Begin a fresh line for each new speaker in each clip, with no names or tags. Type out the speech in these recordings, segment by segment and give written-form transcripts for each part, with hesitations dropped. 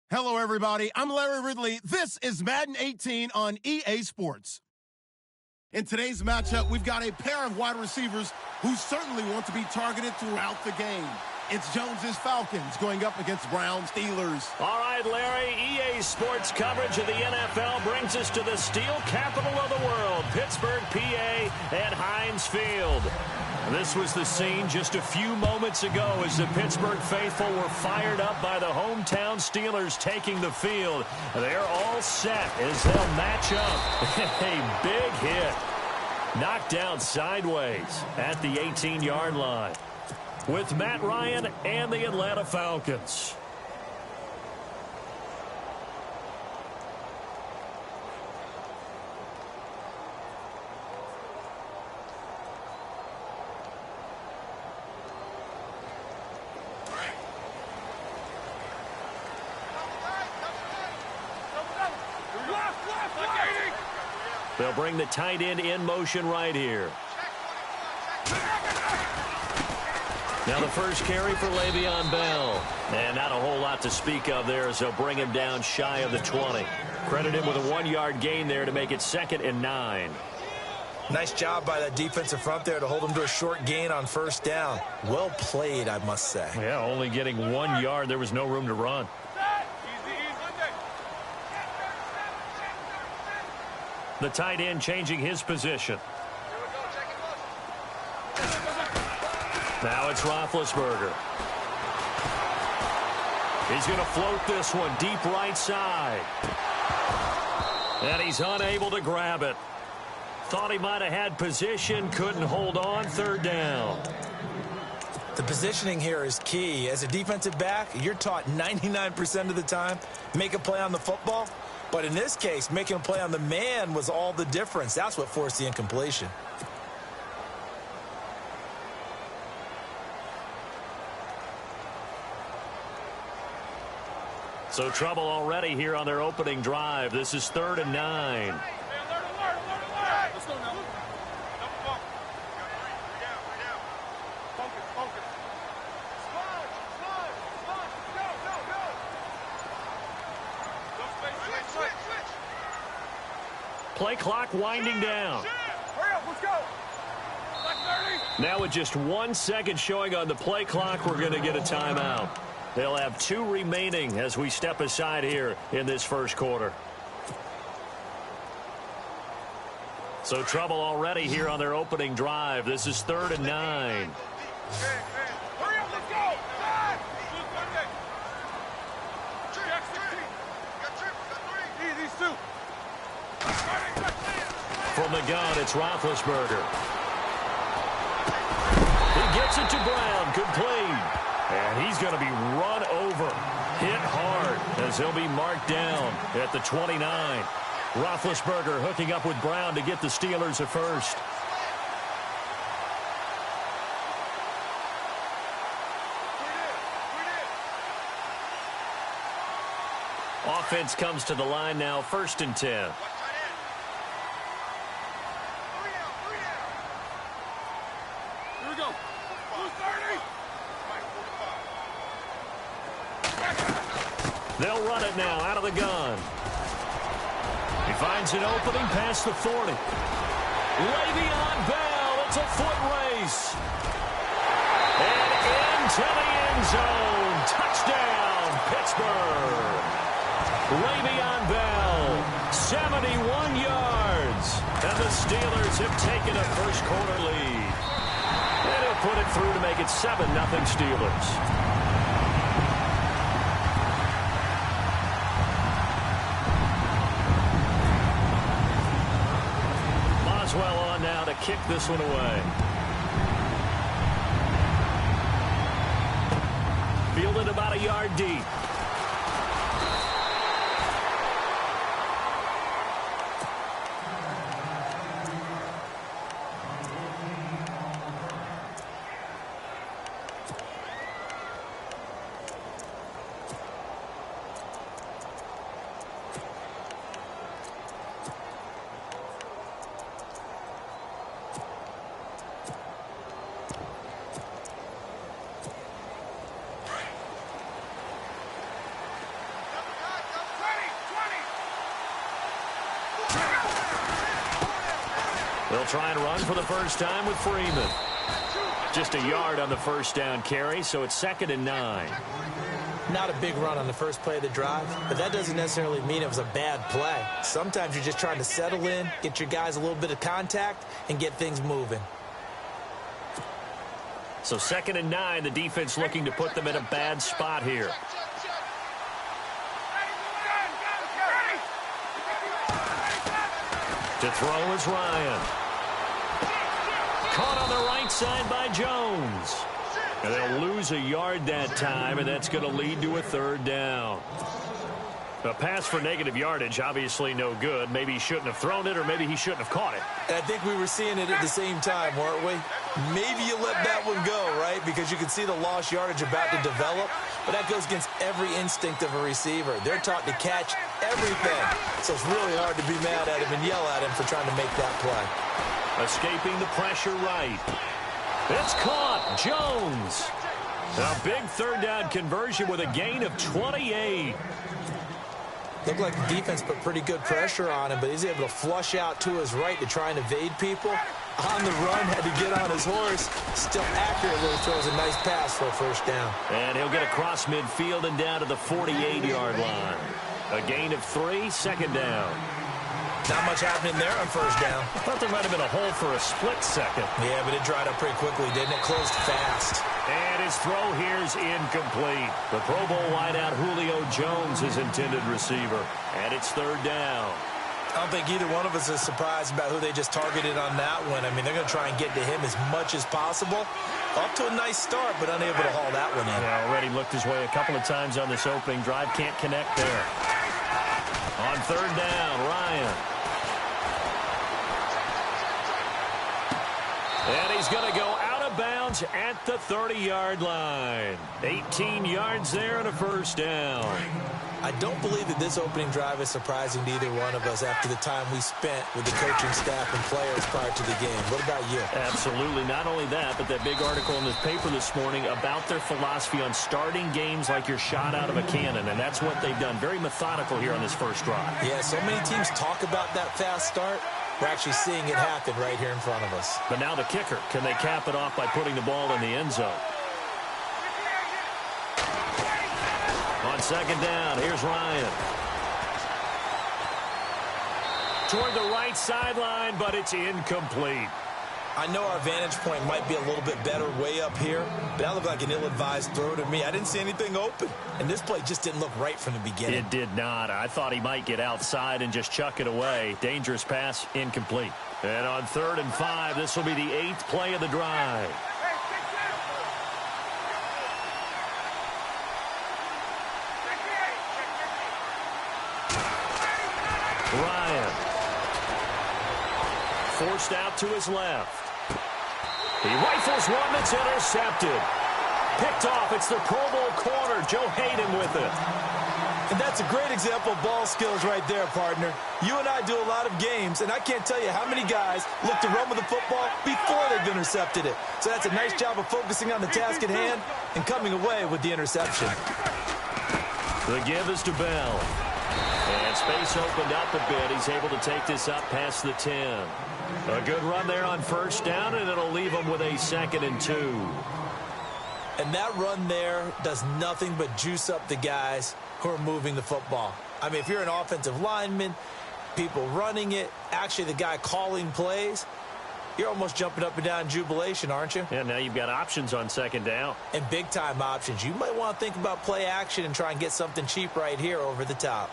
Hello, everybody. I'm Larry Ridley. This is Madden 18 on EA Sports. In today's matchup, we've got a pair of wide receivers who certainly want to be targeted throughout the game. It's Jones's Falcons going up against Brown's Steelers.
All right, Larry, EA Sports coverage of the NFL brings us to the steel capital of the world, Pittsburgh, PA, at Heinz Field. This was the scene just a few moments ago as the Pittsburgh faithful were fired up by the hometown Steelers taking the field. They're all set as they'll match up. A big hit. Knocked down sideways at the 18-yard line with Matt Ryan and the Atlanta Falcons. They'll bring the tight end in motion right here. Now the first carry for Le'Veon Bell. And not a whole lot to speak of there as they'll bring him down shy of the 20. Credit him with a 1-yard gain there to make it 2nd and 9.
Nice job by that defensive front there to hold him to a short gain on first down. Well played, I must say.
Yeah, only getting 1 yard. There was no room to run. The tight end changing his position. Now it's Roethlisberger. He's going to float this one deep right side. And he's unable to grab it. Thought he might have had position, couldn't hold on, 3rd down.
The positioning here is key. As a defensive back, you're taught 99% of the time, make a play on the football. But in this case, making a play on the man was all the difference. That's what forced the incompletion.
So trouble already here on their opening drive. This is 3rd and 9. Play clock winding down. Now with just 1 second showing on the play clock, we're going to get a timeout. They'll have 2 remaining as we step aside here in this first quarter. So trouble already here on their opening drive. This is 3rd and 9. From the gun, it's Roethlisberger. He gets it to Brown, complete. And he's going to be run over, hit hard, as he'll be marked down at the 29. Roethlisberger hooking up with Brown to get the Steelers a first. Offense comes to the line now, 1st and 10. They'll run it now out of the gun. He finds an opening past the 40. Le'Veon Bell, it's a foot race. And into the end zone. Touchdown, Pittsburgh. Le'Veon Bell, 71 yards. And the Steelers have taken a first quarter lead. And he'll put it through to make it 7-0 Steelers. Well on now to kick this one away. Fielded about a yard deep. They'll try and run for the first time with Freeman. Just a yard on the first down carry, so it's 2nd and 9.
Not a big run on the first play of the drive, but that doesn't necessarily mean it was a bad play. Sometimes you're just trying to settle in, get your guys a little bit of contact, and get things moving.
So 2nd and 9, the defense looking to put them in a bad spot here. To throw is Ryan. Caught on the right side by Jones. And they'll lose a yard that time, and that's going to lead to a 3rd down. A pass for negative yardage, obviously no good. Maybe he shouldn't have thrown it, or maybe he shouldn't have caught it.
And I think we were seeing it at the same time, weren't we? Maybe you let that one go, right? Because you can see the lost yardage about to develop. But that goes against every instinct of a receiver. They're taught to catch everything. So it's really hard to be mad at him and yell at him for trying to make that play.
Escaping the pressure right. It's caught. Jones. A big 3rd down conversion with a gain of 28.
Looked like the defense put pretty good pressure on him, but he's able to flush out to his right to try and evade people. On the run, had to get on his horse. Still accurately throws a nice pass for a 1st down.
And he'll get across midfield and down to the 48-yard line. A gain of 3, 2nd down.
Not much happening there on 1st down.
I thought there might have been a hole for a split second.
Yeah, but it dried up pretty quickly, didn't it? Closed fast.
And his throw here is incomplete. The Pro Bowl wideout Julio Jones is intended receiver. And it's 3rd down.
I don't think either one of us is surprised about who they just targeted on that one. I mean, they're going to try and get to him as much as possible. Off to a nice start, but unable to haul that one in.
Yeah, already looked his way a couple of times on this opening drive. Can't connect there. On 3rd down, Ryan. And he's going to go out of bounds at the 30-yard line. 18 yards there and a 1st down.
I don't believe that this opening drive is surprising to either one of us after the time we spent with the coaching staff and players prior to the game. What about you?
Absolutely. Not only that, but that big article in this paper this morning about their philosophy on starting games like you're shot out of a cannon, and that's what they've done. Very methodical here on this first drive.
Yeah, so many teams talk about that fast start. We're actually seeing it happen right here in front of us.
But now the kicker. Can they cap it off by putting the ball in the end zone? On 2nd down, here's Ryan. Toward the right sideline, but it's incomplete.
I know our vantage point might be a little bit better way up here, but that looked like an ill-advised throw to me. I didn't see anything open, and this play just didn't look right from the beginning.
It did not. I thought he might get outside and just chuck it away. Dangerous pass, incomplete. And on 3rd and 5, this will be the 8th play of the drive. Ryan. Forced out to his left. He rifles one that's intercepted. Picked off. It's the Pro Bowl corner, Joe Hayden, with it.
And that's a great example of ball skills right there, partner. You and I do a lot of games, and I can't tell you how many guys look to run with the football before they've intercepted it. So that's a nice job of focusing on the task at hand and coming away with the interception.
The give is to Bell. And space opened up a bit. He's able to take this up past the 10. A good run there on 1st down, and it'll leave him with a 2nd and 2.
And that run there does nothing but juice up the guys who are moving the football. I mean, if you're an offensive lineman, people running it, actually the guy calling plays, you're almost jumping up and down in jubilation, aren't you?
Yeah, now you've got options on 2nd down.
And big-time options. You might want to think about play action and try and get something cheap right here over the top.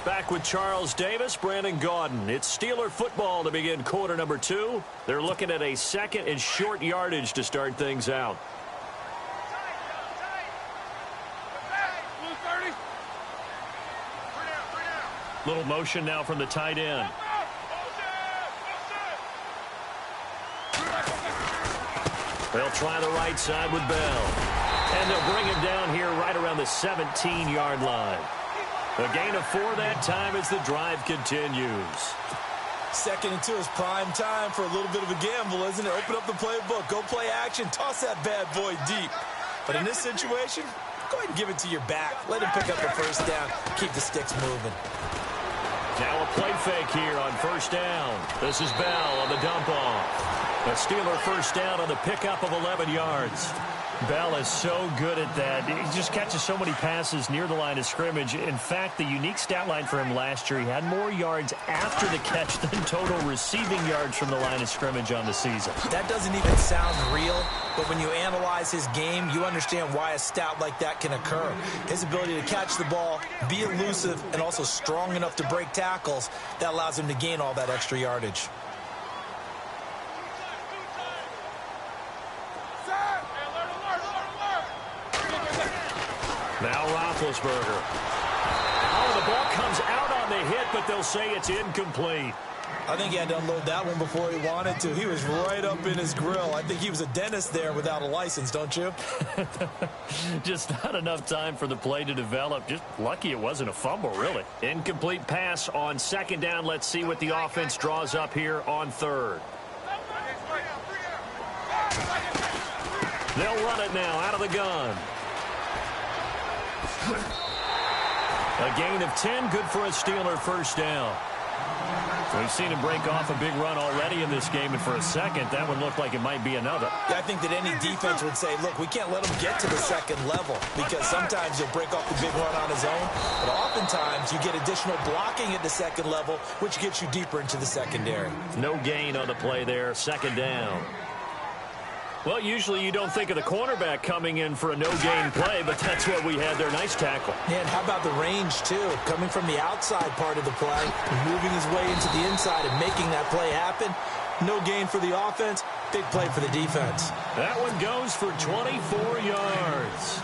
Back with Charles Davis, Brandon Gaudin. It's Steeler football to begin quarter number 2. They're looking at a 2nd and short yardage to start things out. Little motion now from the tight end. They'll try the right side with Bell. And they'll bring him down here right around the 17-yard line. A gain of 4 that time as the drive continues.
2nd and 2 is prime time for a little bit of a gamble, isn't it? Open up the playbook. Go play action. Toss that bad boy deep. But in this situation, go ahead and give it to your back. Let him pick up the first down. Keep the sticks moving.
Now a play fake here on first down. This is Bell on the dump off. A Steeler first down on the pickup of 11 yards. Bell is so good at that. He just catches so many passes near the line of scrimmage. In fact, the unique stat line for him last year, he had more yards after the catch than total receiving yards from the line of scrimmage on the season.
That doesn't even sound real, but when you analyze his game, you understand why a stat like that can occur. His ability to catch the ball, be elusive, and also strong enough to break tackles, that allows him to gain all that extra yardage.
Now Roethlisberger. Oh, the ball comes out on the hit, but they'll say it's incomplete.
I think he had to unload that one before he wanted to. He was right up in his grill. I think he was a dentist there without a license, don't you?
Just not enough time for the play to develop. Just lucky it wasn't a fumble, really. Incomplete pass on second down. Let's see what the offense draws up here on third. They'll run it now out of the gun. A gain of 10, good for a Steeler first down. We've seen him break off a big run already in this game, and for a second, that one looked like it might be another.
Yeah, I think that any defense would say, look, we can't let him get to the second level, because sometimes he'll break off the big run on his own, but oftentimes you get additional blocking at the second level, which gets you deeper into the secondary.
No gain on the play there, second down. Well, usually you don't think of the cornerback coming in for a no-gain play, but that's what we had there. Nice tackle.
And how about the range, too? Coming from the outside part of the play, moving his way into the inside and making that play happen. No gain for the offense, big play for the defense.
That one goes for 24 yards.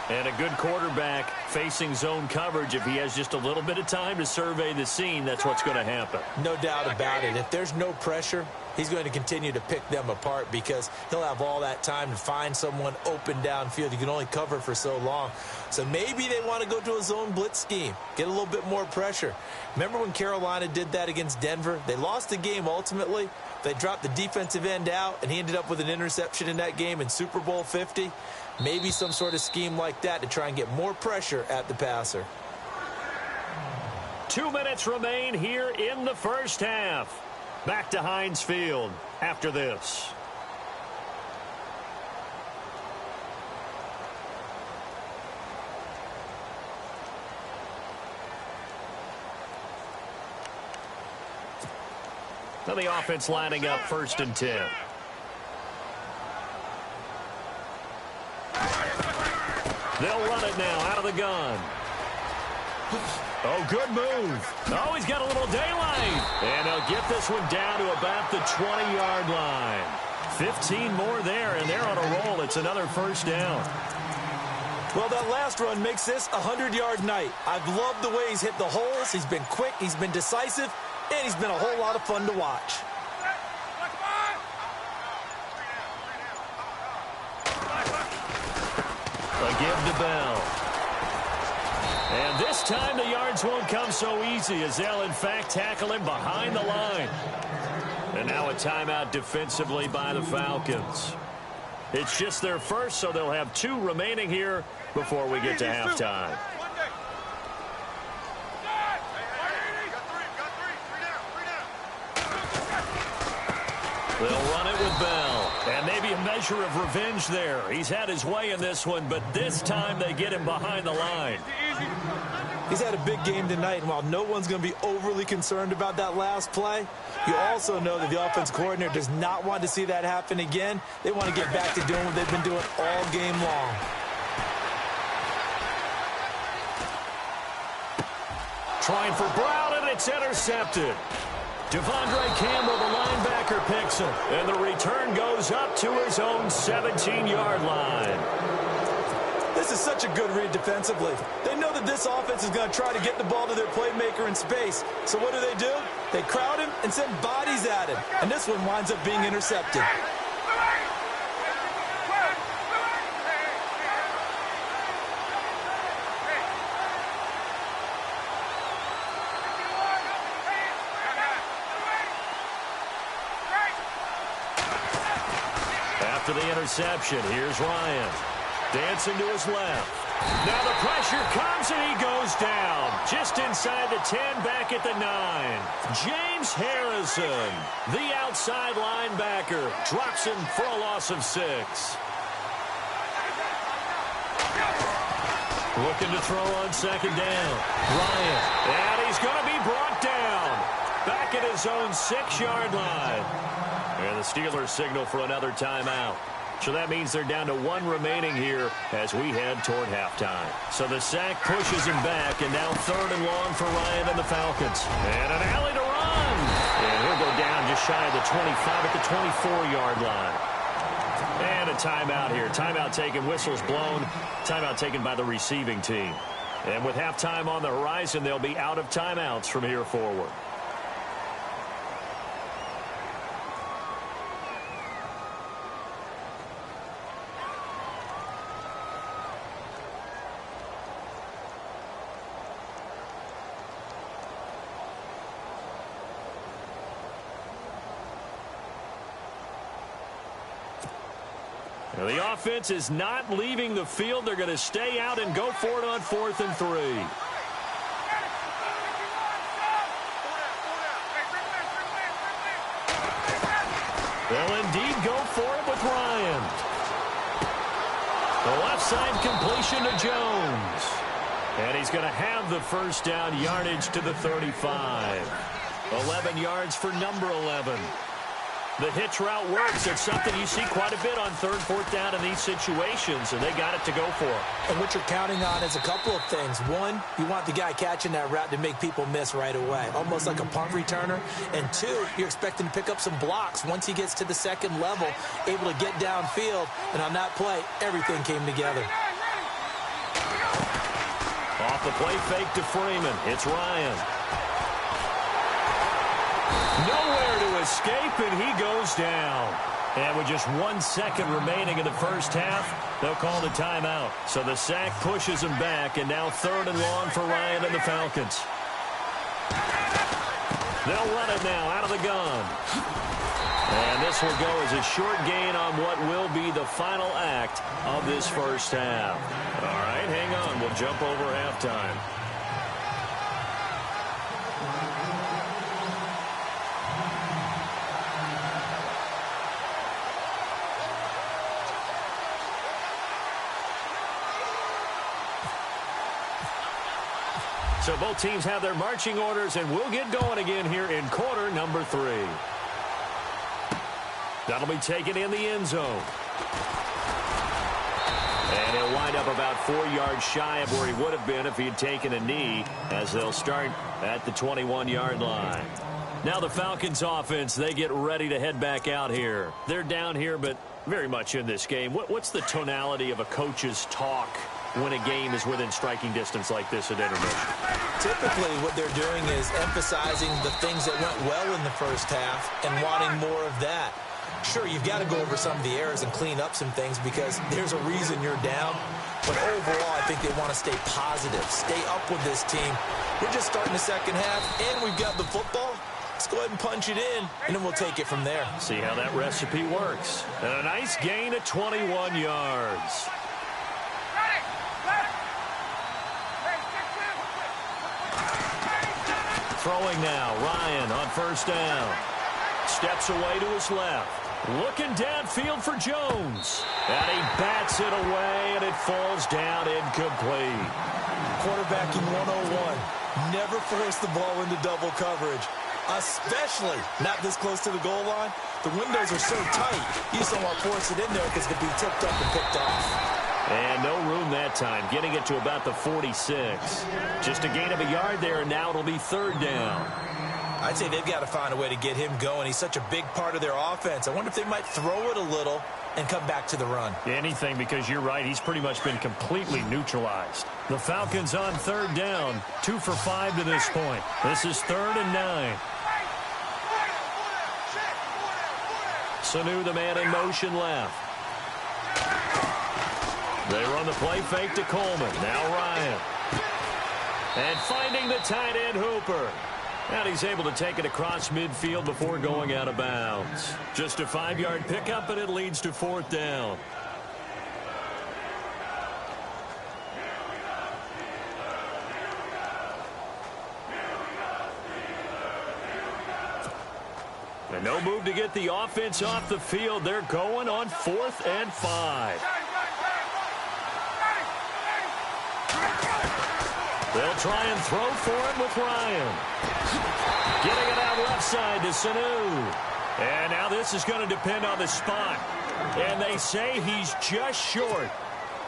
And a good quarterback facing zone coverage. If he has just a little bit of time to survey the scene, that's what's going to happen.
No doubt about it. If there's no pressure, he's going to continue to pick them apart because he'll have all that time to find someone open downfield. You can only cover for so long. So maybe they want to go to a zone blitz scheme, get a little bit more pressure. Remember when Carolina did that against Denver? They lost the game ultimately. They dropped the defensive end out, and he ended up with an interception in that game in Super Bowl 50. Maybe some sort of scheme like that to try and get more pressure at the passer.
2 minutes remain here in the first half. Back to Heinz Field after this. Now the offense lining up 1st and 10. They'll run it now out of the gun. Oh, good move. Oh, he's got a little daylight. And he'll get this one down to about the 20-yard line. 15 more there, and they're on a roll. It's another first down.
Well, that last run makes this a 100-yard night. I've loved the way he's hit the holes. He's been quick. He's been decisive. And he's been a whole lot of fun to watch.
A give to Bell. And this time the yards won't come so easy as they'll, in fact, tackle him behind the line. And now a timeout defensively by the Falcons. It's just their first, so they'll have 2 remaining here before we get to halftime. They'll run it with Bell. And maybe a measure of revenge there. He's had his way in this one, but this time they get him behind the line.
He's had a big game tonight, and while no one's going to be overly concerned about that last play, you also know that the offense coordinator does not want to see that happen again. They want to get back to doing what they've been doing all game long.
Trying for Brown, and it's intercepted. Devondre Campbell, the linebacker, picks him. And the return goes up to his own 17-yard line.
This is such a good read defensively. They know that this offense is going to try to get the ball to their playmaker in space. So what do? They crowd him and send bodies at him. And this one winds up being intercepted.
after the interception. Here's Ryan. Dancing to his left. Now the pressure comes and he goes down. Just inside the 10, back at the 9. James Harrison, the outside linebacker, drops him for a loss of 6. Looking to throw on second down. Ryan. And he's going to be brought down. Back at his own 6-yard line. And the Steelers signal for another timeout. So that means they're down to 1 remaining here as we head toward halftime. So the sack pushes him back, and now 3rd and long for Ryan and the Falcons. And an alley to run. And he'll go down just shy of the 25 at the 24-yard line. And a timeout here. Timeout taken, whistles blown. Timeout taken by the receiving team. And with halftime on the horizon, they'll be out of timeouts from here forward. Now the offense is not leaving the field. They're going to stay out and go for it on 4th and 3. They'll indeed go for it with Ryan. The left side completion to Jones. And he's going to have the first down, yardage to the 35. 11 yards for number 11. The hitch route works. It's something you see quite a bit on 3rd, 4th down in these situations, and they got it to go for.
And what you're counting on is a couple of things. One, you want the guy catching that route to make people miss right away, almost like a punt returner. And 2, you're expecting to pick up some blocks once he gets to the 2nd level, able to get downfield. And on that play, everything came together.
Off the play fake to Freeman. It's Ryan. Nowhere to escape, and he goes down. And with just 1 second remaining in the first half, they'll call the timeout. So the sack pushes him back, and now 3rd and long for Ryan and the Falcons. They'll run it now out of the gun. And this will go as a short gain on what will be the final act of this first half. All right, hang on. We'll jump over halftime. So both teams have their marching orders, and we'll get going again here in quarter number 3. That'll be taken in the end zone. And he'll wind up about 4 yards shy of where he would have been if he had taken a knee, as they'll start at the 21-yard line. Now the Falcons offense, they get ready to head back out here. They're down here, but very much in this game. What's the tonality of a coach's talk when a game is within striking distance like this at intermission?
Typically, what they're doing is emphasizing the things that went well in the first half and wanting more of that. Sure, you've got to go over some of the errors and clean up some things because there's a reason you're down. But overall, I think they want to stay positive, stay up with this team. We're just starting the second half, and we've got the football. Let's go ahead and punch it in, and then we'll take it from there.
See how that recipe works. And a nice gain of 21 yards. Throwing now, Ryan on first down. Steps away to his left. Looking downfield for Jones. And he bats it away, and it falls down incomplete.
Quarterbacking 101. Never force the ball into double coverage, especially not this close to the goal line. The windows are so tight, you just don't want to force it in there because it could be tipped up and picked off.
And no room that time, getting it to about the 46. Just a gain of a yard there, and now it'll be 3rd down.
I'd say they've got to find a way to get him going. He's such a big part of their offense. I wonder if they might throw it a little and come back to the run.
Anything, because you're right, he's pretty much been completely neutralized. The Falcons on 3rd down, 2 for 5 to this point. This is 3rd and 9. Sanu, the man in motion left. They run the play fake to Coleman. Now Ryan. And finding the tight end Hooper. And he's able to take it across midfield before going out of bounds. Just a 5-yard pickup, and it leads to 4th down. And no move to get the offense off the field. They're going on 4th and 5. They'll try and throw for it with Ryan. Getting it out left side to Sanu. And now this is going to depend on the spot. And they say he's just short.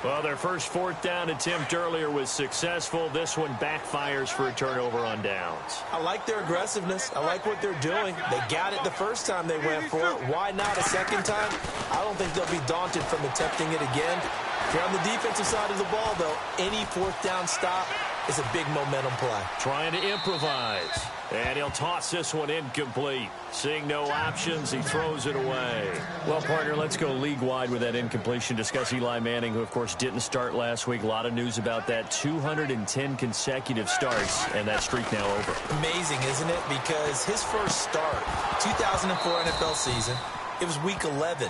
Well, their first 4th down attempt earlier was successful. This one backfires for a turnover on downs.
I like their aggressiveness. I like what they're doing. They got it the first time they went for it. Why not a second time? I don't think they'll be daunted from attempting it again. If you're on the defensive side of the ball, though, any 4th down stop is a big momentum play.
Trying to improvise. And he'll toss this one incomplete. Seeing no options, he throws it away. Well, partner, let's go league-wide with that incompletion. Discuss Eli Manning, who, of course, didn't start last week. A lot of news about that. 210 consecutive starts, and that streak now over.
Amazing, isn't it? Because his first start, 2004 NFL season, it was week 11.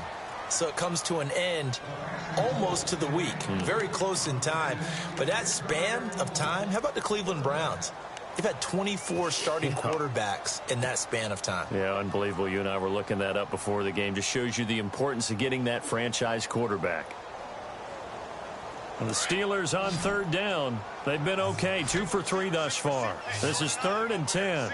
So it comes to an end almost to the week. Very close in time. But that span of time, how about the Cleveland Browns? They've had 24 starting quarterbacks in that span of time.
Yeah, unbelievable. You and I were looking that up before the game. Just shows you the importance of getting that franchise quarterback. And the Steelers on 3rd down. They've been okay. 2 for 3 thus far. This is 3rd and 10.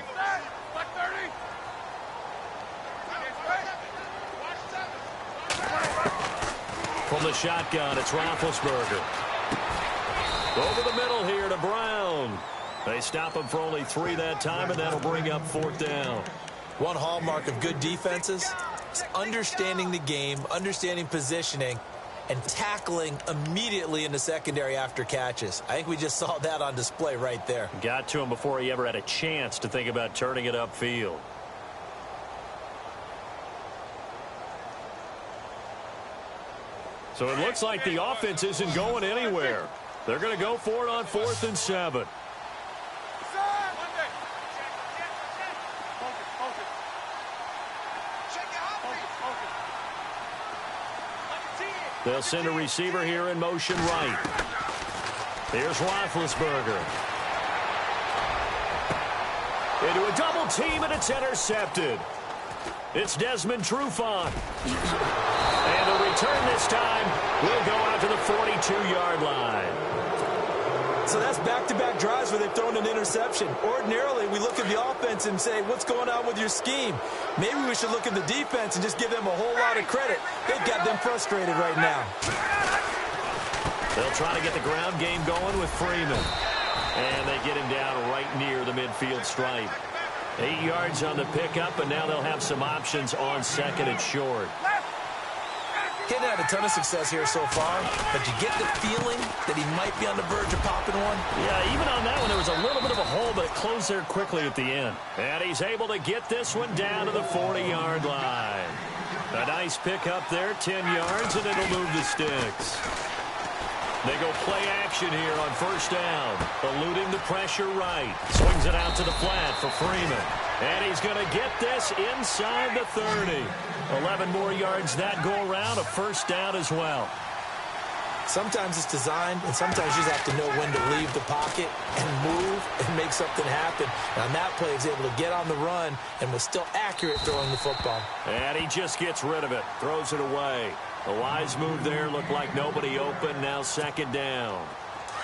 From the shotgun, it's Roethlisberger. Over the middle here to Brown. They stop him for only 3 that time, and that'll bring up 4th down.
One hallmark of good defenses is understanding the game, understanding positioning, and tackling immediately in the secondary after catches. I think we just saw that on display right there.
Got to him before he ever had a chance to think about turning it upfield. So it looks like the offense isn't going anywhere. They're going to go for it on 4th and 7. They'll send a receiver here in motion right. Here's Roethlisberger. Into a double team, and it's intercepted. It's Desmond Trufant. And the return this time will go out to the 42-yard line.
So that's back-to-back drives where they've thrown an interception. Ordinarily, we look at the offense and say, what's going on with your scheme? Maybe we should look at the defense and just give them a whole lot of credit. They've got them frustrated right now.
They'll try to get the ground game going with Freeman. And they get him down right near the midfield stripe. 8 yards on the pickup, and now they'll have some options on 2nd and short.
Hadn't had a ton of success here so far, but you get the feeling that he might be on the verge of popping one.
Yeah, even on that one, there was a little bit of a hole, but it closed there quickly at the end. And he's able to get this one down to the 40-yard line. A nice pickup there, 10 yards, and it'll move the sticks. They go play action here on 1st down. Eluding the pressure right. Swings it out to the flat for Freeman. And he's going to get this inside the 30. 11 more yards that go around, a 1st down as well.
Sometimes it's designed, and sometimes you just have to know when to leave the pocket and move and make something happen. And on that play, he was able to get on the run and was still accurate throwing the football.
And he just gets rid of it, throws it away. A wise move there, looked like nobody open, now 2nd down.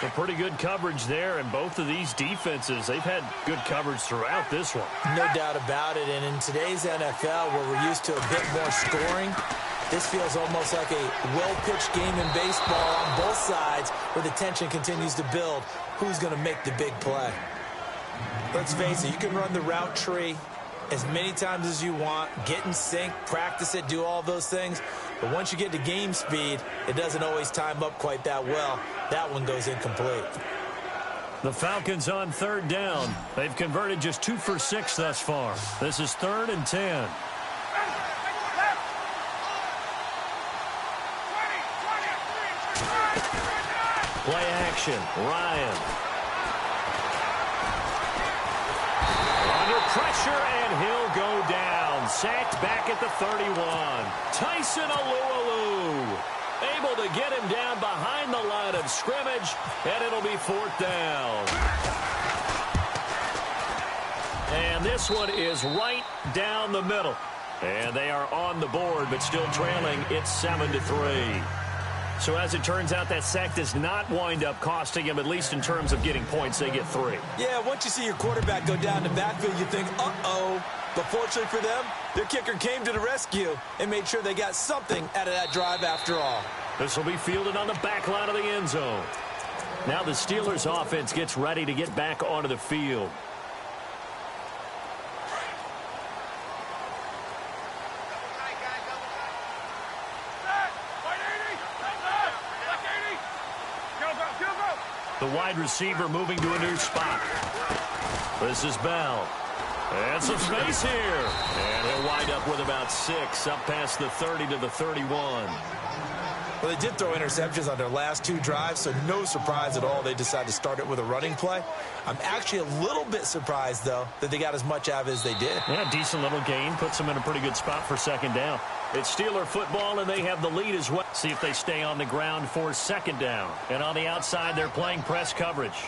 A pretty good coverage there, and both of these defenses, they've had good coverage throughout this one.
No doubt about it, and in today's NFL, where we're used to a bit more scoring, this feels almost like a well-pitched game in baseball on both sides where the tension continues to build. Who's going to make the big play? Let's face it, you can run the route tree as many times as you want, get in sync, practice it, do all those things. But once you get to game speed, it doesn't always time up quite that well. That one goes incomplete.
The Falcons on 3rd down. They've converted just 2 for 6 thus far. This is 3rd and 10. Play action. Ryan. Under Pressure, and he'll go down. Sacked back at the 31. Tyson Alualu able to get him down behind the line of scrimmage, and it'll be 4th down. And this one is right down the middle. And they are on the board, but still trailing. It's 7-3. So as it turns out, that sack does not wind up costing him, at least in terms of getting points. They get 3.
Yeah, once you see your quarterback go down the backfield, you think, uh-oh. But fortunately for them, their kicker came to the rescue and made sure they got something out of that drive after all.
This will be fielded on the back line of the end zone. Now the Steelers offense gets ready to get back onto the field. The wide receiver moving to a new spot. This is Bell. And some space here. And he'll wind up with about 6 up past the 30 to the 31.
Well, they did throw interceptions on their last 2 drives, so no surprise at all they decided to start it with a running play. I'm actually a little bit surprised, though, that they got as much out of it as they did.
Yeah, decent little gain. Puts them in a pretty good spot for 2nd down. It's Steeler football, and they have the lead as well. See if they stay on the ground for 2nd down. And on the outside, they're playing press coverage.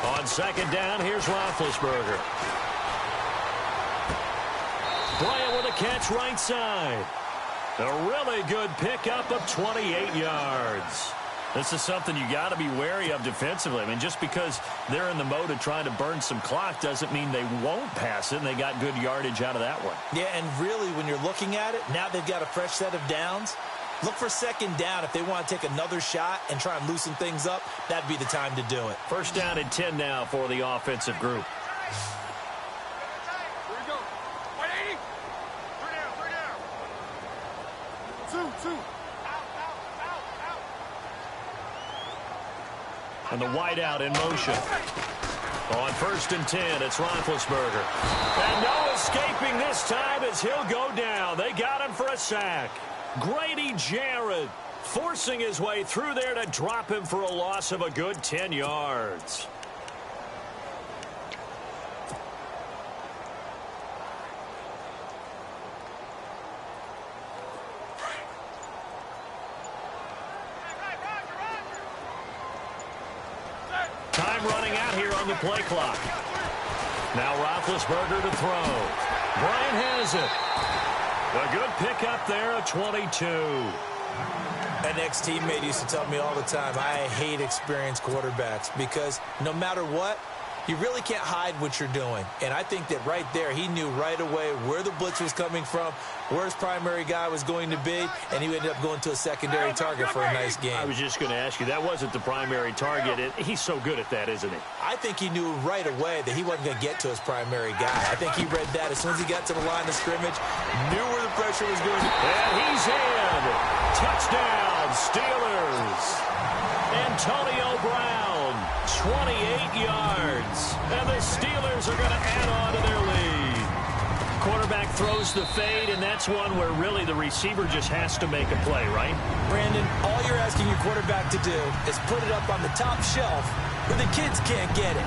On 2nd down, here's Roethlisberger. Bryant with a catch right side. A really good pickup of 28 yards. This is something you got to be wary of defensively. I mean, just because they're in the mode of trying to burn some clock doesn't mean they won't pass it, and they got good yardage out of that one. Yeah, and really, when you're looking at it, now they've got a fresh set of downs. Look for 2nd down if they want to take another shot and try and loosen things up. That'd be the time to do it. 1st down and 10 now for the offensive group.
Here we go. 180. 3 down. 2.
And the wideout in motion. On 1st and 10, it's Roethlisberger. And no escaping this time as he'll go down. They got him for a sack. Grady Jarrett forcing his way through there to drop him for a loss of a good 10 yards. Time running out here on the play clock. Now Roethlisberger to throw. Bryant has it. A good pickup there, a 22.
An ex-teammate used to tell me all the time, I hate experienced quarterbacks because no matter what, you really can't hide what you're doing. And I think that right there, he knew right away where the blitz was coming from, where his primary guy was going to be, and he ended up going to a secondary target for a nice game.
I was just going to ask you, that wasn't the primary target. He's so good at that, isn't he?
I think he knew right away that he wasn't going to get to his primary guy. I think he read that as soon as he got to the line of scrimmage, knew where the pressure was going to be.
And he's in. Touchdown, Steelers. Antonio Brown, 28 yards. And the Steelers are going to add on to their lead. Quarterback throws the fade, and that's one where really the receiver just has to make a play, right?
Brandon, all you're asking your quarterback to do is put it up on the top shelf where the kids can't get it.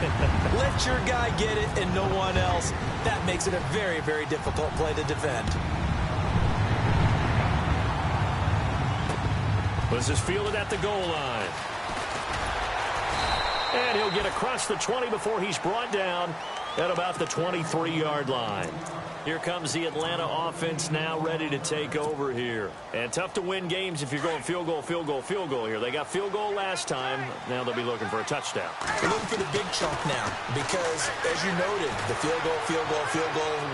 Let your guy get it and no one else. That makes it a very, very difficult play to defend.
This is fielded at the goal line. And he'll get across the 20 before he's brought down at about the 23-yard line. Here comes the Atlanta offense now ready to take over here. And tough to win games if you're going field goal, field goal, field goal here. They got field goal last time. Now they'll be looking for a touchdown.
They're looking for the big chunk now because, as you noted, the field goal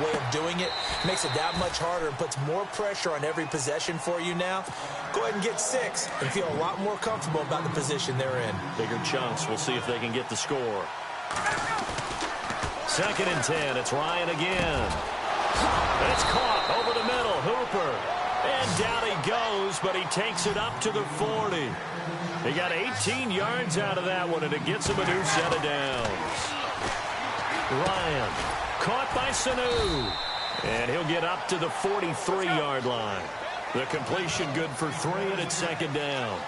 way of doing it makes it that much harder and puts more pressure on every possession for you now. Go ahead and get 6 and feel a lot more comfortable about the position they're in.
Bigger chunks. We'll see if they can get the score. 2nd and 10. It's Ryan again. It's caught over the middle. Hooper. And down he goes, but he takes it up to the 40. He got 18 yards out of that one, and it gets him a new set of downs. Ryan caught by Sanu. And he'll get up to the 43-yard line. The completion good for 3, and it's second down.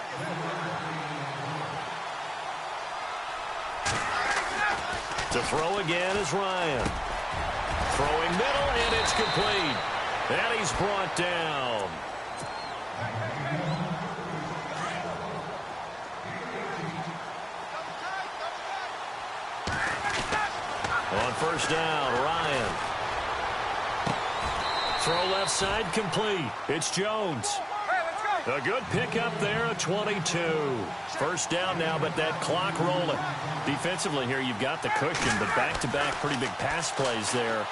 To throw again is Ryan. Throwing middle, and it's complete. And he's brought down. On first down, Ryan. Throw left side complete. It's Jones. A good pickup there, a 22. First down now, but that clock rolling. Defensively here, you've got the cushion, but back-to-back pretty big pass plays there.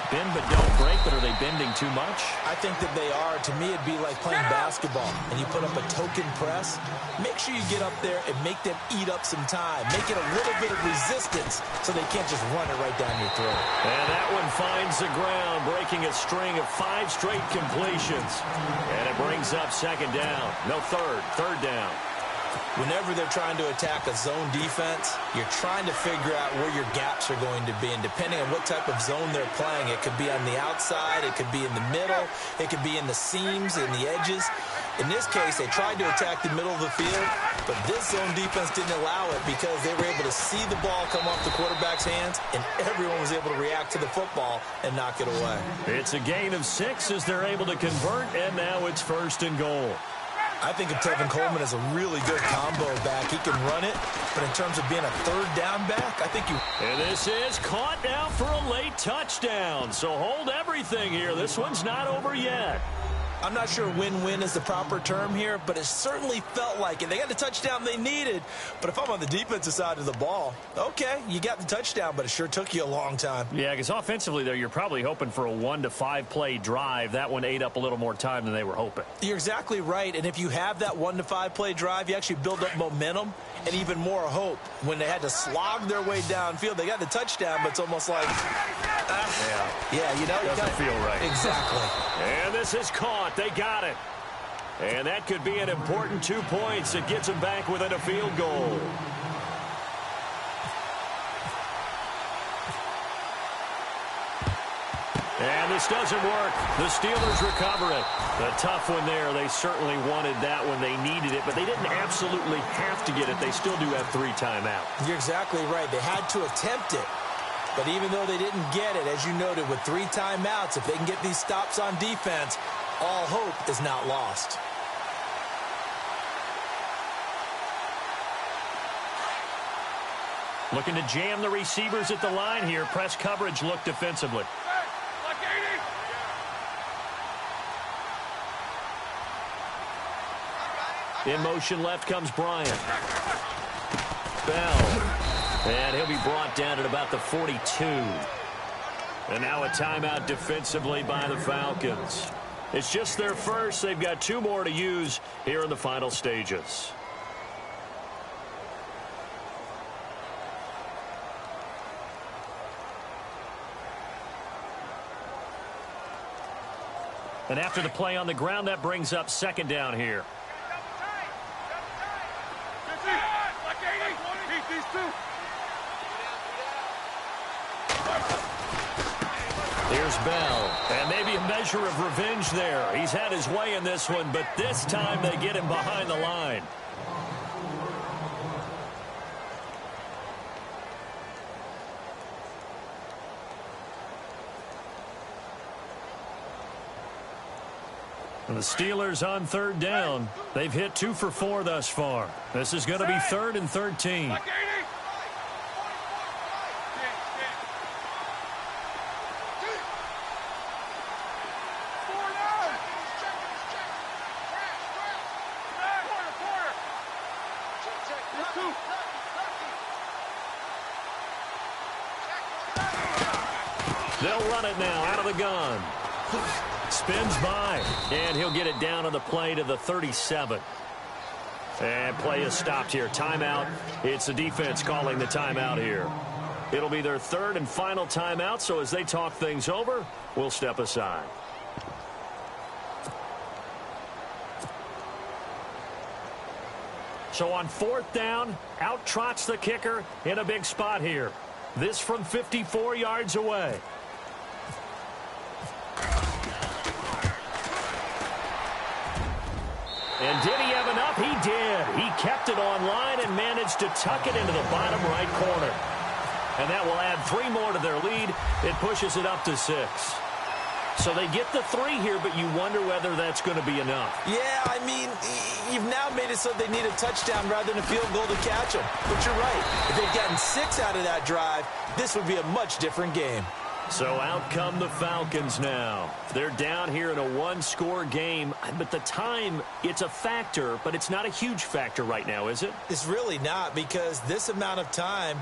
Bend but don't break, but are they bending too much?
I think that they are. To me, it'd be like playing basketball, and you put up a token press. Make sure you get up there and make them eat up some time. Make it a little bit of resistance so they can't just run it right down your throat.
And that one finds the ground, breaking a string of 5 straight completions. And it brings up second down. No, third down.
Whenever they're trying to attack a zone defense, you're trying to figure out where your gaps are going to be. And depending on what type of zone they're playing, it could be on the outside, it could be in the middle, it could be in the seams and the edges. In this case, they tried to attack the middle of the field, but this zone defense didn't allow it because they were able to see the ball come off the quarterback's hands, and everyone was able to react to the football and knock it away.
It's a gain of 6 as they're able to convert, and now it's first and goal.
I think of Tevin Coleman as a really good combo back. He can run it, but in terms of being a third down back, I think you...
And this is caught now for a late touchdown. So hold everything here. This one's not over yet.
I'm not sure win-win is the proper term here, but it certainly felt like it. They got the touchdown they needed, but if I'm on the defensive side of the ball, okay, you got the touchdown, but it sure took you a long time.
Yeah, because offensively there, you're probably hoping for a 1 to 5 play drive. That one ate up a little more time than they were hoping.
You're exactly right, and if you have that 1 to 5 play drive, you actually build up momentum and even more hope. When they had to slog their way downfield, they got the touchdown, but it's almost like, yeah, you know,
doesn't feel right.
Exactly.
And this is caught. They got it. And that could be an important 2 points. It gets them back within a field goal. And this doesn't work. The Steelers recover it. A tough one there. They certainly wanted that one. They needed it, but they didn't absolutely have to get it. They still do have 3 timeouts.
You're exactly right. They had to attempt it. But even though they didn't get it, as you noted, with 3 timeouts, if they can get these stops on defense, all hope is not lost.
Looking to jam the receivers at the line here. Press coverage look defensively. In motion left comes Bryant. Bell. And he'll be brought down at about the 42. And now a timeout defensively by the Falcons. It's just their first. They've got 2 more to use here in the final stages. And after the play on the ground, that brings up second down here. Here's Bell, and maybe a measure of revenge there. He's had his way in this one, but this time they get him behind the line. And the Steelers on third down. They've hit 2 for 4 thus far. This is going to be 3rd and 13. They'll run it now out of the gun. Spins by, and he'll get it down on the play to the 37. And play is stopped here. Timeout. It's the defense calling the timeout here. It'll be their 3rd and final timeout, so as they talk things over, we'll step aside. So on 4th down, out trots the kicker in a big spot here. This from 54 yards away. And did he have enough? He did. He kept it on line and managed to tuck it into the bottom right corner. And that will add 3 more to their lead. It pushes it up to 6. So they get the 3 here, but you wonder whether that's going to be enough.
Yeah, I mean, you've now made it so they need a touchdown rather than a field goal to catch them. But you're right. If they'd gotten 6 out of that drive, this would be a much different game.
So out come the Falcons now. They're down here in a 1-score game. But the time, it's a factor, but it's not a huge factor right now, is it?
It's really not, because this amount of time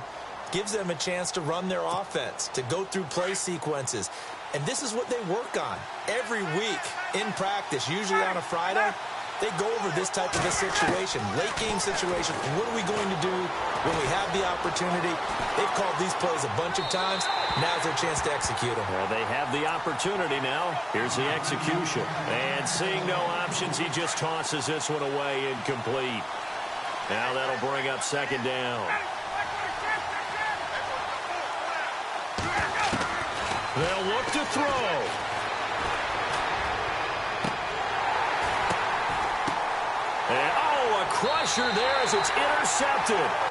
gives them a chance to run their offense, to go through play sequences. And this is what they work on every week in practice, usually on a Friday. They go over this type of a situation, late game situation. What are we going to do when we have the opportunity? They've called these plays a bunch of times. Now's their chance to execute them.
Well, they have the opportunity now. Here's the execution. And seeing no options, he just tosses this one away incomplete. Now that'll bring up 2nd down. They'll look to throw. And, oh, a crusher there as it's intercepted.